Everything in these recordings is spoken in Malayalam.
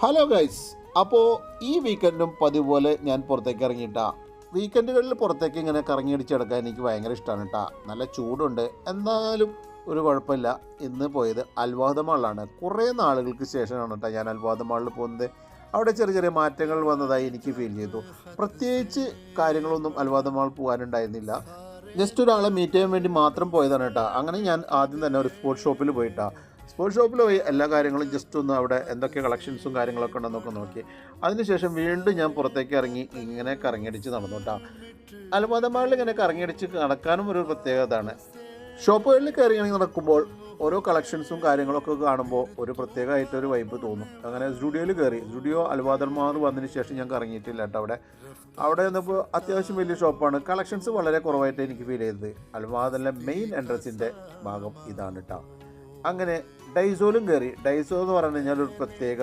ഹലോ ഗൈസ്, അപ്പോൾ ഈ വീക്കെൻഡും പതിപോലെ ഞാൻ പുറത്തേക്ക് ഇറങ്ങിയിട്ടാ. വീക്കെൻഡുകളിൽ പുറത്തേക്ക് ഇങ്ങനെ കറങ്ങിയടിച്ചെടുക്കാൻ എനിക്ക് ഭയങ്കര ഇഷ്ടമാണ് കേട്ടോ. നല്ല ചൂടുണ്ട്, എന്നാലും ഒരു കുഴപ്പമില്ല. ഇന്ന് പോയത് അൽവാദ മാളിലാണ്. കുറേ നാളുകൾക്ക് ശേഷമാണ് കേട്ടോ ഞാൻ അൽവാദ മാളിൽ പോകുന്നത്. അവിടെ ചെറിയ ചെറിയ മാറ്റങ്ങൾ വന്നതായി എനിക്ക് ഫീൽ ചെയ്തു. പ്രത്യേകിച്ച് കാര്യങ്ങളൊന്നും അൽവാദ മാൾ പോകാനുണ്ടായിരുന്നില്ല. ജസ്റ്റ് ഒരാളെ മീറ്റ് ചെയ്യാൻ വേണ്ടി മാത്രം പോയതാണ് കേട്ടോ. അങ്ങനെ ഞാൻ ആദ്യം തന്നെ ഒരു സ്പോർട്സ് ഷോപ്പിൽ പോയിട്ടാ. സ്പോർട്സ് ഷോപ്പിൽ പോയി എല്ലാ കാര്യങ്ങളും ജസ്റ്റ് ഒന്ന് അവിടെ എന്തൊക്കെ കളക്ഷൻസും കാര്യങ്ങളൊക്കെ ഉണ്ടെന്നൊക്കെ നോക്കി. അതിനുശേഷം വീണ്ടും ഞാൻ പുറത്തേക്ക് ഇറങ്ങി ഇങ്ങനെ കറങ്ങിയടിച്ച് നടന്നു കേട്ടോ. അൽമാദ മാളിൽ ഇങ്ങനെ കറങ്ങിയടിച്ച് നടക്കാനും ഒരു പ്രത്യേകതയാണ്. ഷോപ്പുകളിൽ കയറി ഇറങ്ങി നടക്കുമ്പോൾ ഓരോ കളക്ഷൻസും കാര്യങ്ങളൊക്കെ കാണുമ്പോൾ ഒരു പ്രത്യേകമായിട്ടൊരു വൈബ് തോന്നും. അങ്ങനെ സ്റ്റുഡിയോയിൽ കയറി. സ്റ്റുഡിയോ അൽവാദ മാൾ വന്നതിന് ശേഷം ഞാൻ കറങ്ങിയിട്ടില്ല കേട്ടോ. അവിടെ നിന്നപ്പോൾ അത്യാവശ്യം വലിയ ഷോപ്പാണ്. കളക്ഷൻസ് വളരെ കുറവായിട്ട് എനിക്ക് ഫീൽ ചെയ്തത്. അൽവാദിലെ മെയിൻ എൻട്രൻസിൻ്റെ ഭാഗം ഇതാണ് കേട്ടോ. അങ്ങനെ ഡൈസോയിലും കയറി. ഡൈസോ എന്ന് പറഞ്ഞു കഴിഞ്ഞാൽ ഒരു പ്രത്യേക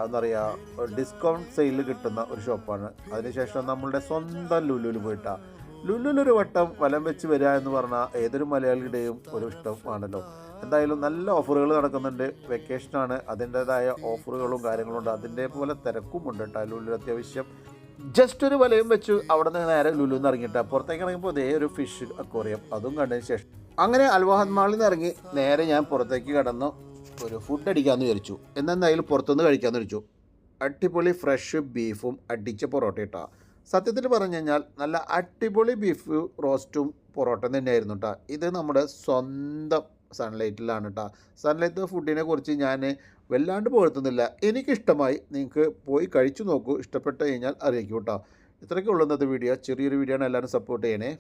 എന്താ പറയുക, ഡിസ്കൗണ്ട് സെയിലിൽ കിട്ടുന്ന ഒരു ഷോപ്പാണ്. അതിനുശേഷം നമ്മളുടെ സ്വന്തം ലുലുവിൽ പോയിട്ടാണ്. ലുലുവിലൊരു വട്ടം വലം വെച്ച് വരിക എന്ന് പറഞ്ഞാൽ ഏതൊരു മലയാളിയുടെയും ഒരു ഇഷ്ടമാണല്ലോ. എന്തായാലും നല്ല ഓഫറുകൾ നടക്കുന്നുണ്ട്. വെക്കേഷനാണ്, അതിൻ്റേതായ ഓഫറുകളും കാര്യങ്ങളും ഉണ്ട്. അതിൻ്റെ പോലെ തിരക്കുമുണ്ട് കേട്ടോ ലുലുവിൽ അത്യാവശ്യം. ജസ്റ്റ് ഒരു വലയും വെച്ച് അവിടെ നിന്ന് നേരെ ലുലുന്ന് ഇറങ്ങിയിട്ടാണ്. പുറത്തേക്ക് ഇറങ്ങിയപ്പോൾ അതേ ഒരു ഫിഷ് അക്വേറിയം അതും കണ്ടതിന് ശേഷം അങ്ങനെ അൽവാദ മാളിൽ നിന്ന് ഇറങ്ങി നേരെ ഞാൻ പുറത്തേക്ക് കടന്നു ഒരു ഫുഡ് അടിക്കാമെന്ന് വിചാരിച്ചു. എന്തായാലും പുറത്തുനിന്ന് കഴിക്കാമെന്ന് വിചാരിച്ചു. അടിപൊളി ഫ്രഷ് ബീഫും അടിച്ച പൊറോട്ട ഇട്ടാ. സത്യത്തിൽ പറഞ്ഞു കഴിഞ്ഞാൽ നല്ല അടിപൊളി ബീഫ് റോസ്റ്റും പൊറോട്ട തന്നെയായിരുന്നു കേട്ടോ. ഇത് നമ്മുടെ സ്വന്തം സൺലൈറ്റിലാണ് കേട്ടോ. സൺലൈറ്റ് ഫുഡിനെ കുറിച്ച് ഞാൻ വല്ലാണ്ട് പുകഴ്ത്തുന്നില്ല. എനിക്കിഷ്ടമായി. നിങ്ങൾക്ക് പോയി കഴിച്ചു നോക്കൂ. ഇഷ്ടപ്പെട്ട് കഴിഞ്ഞാൽ അറിയിക്കൂ കേട്ടോ. ഇത്രയൊക്കെ ഉള്ളൂ ഇന്നത്തെ വീഡിയോ. ചെറിയൊരു വീഡിയോ ആണ്. എല്ലാവരും സപ്പോർട്ട് ചെയ്യണേ.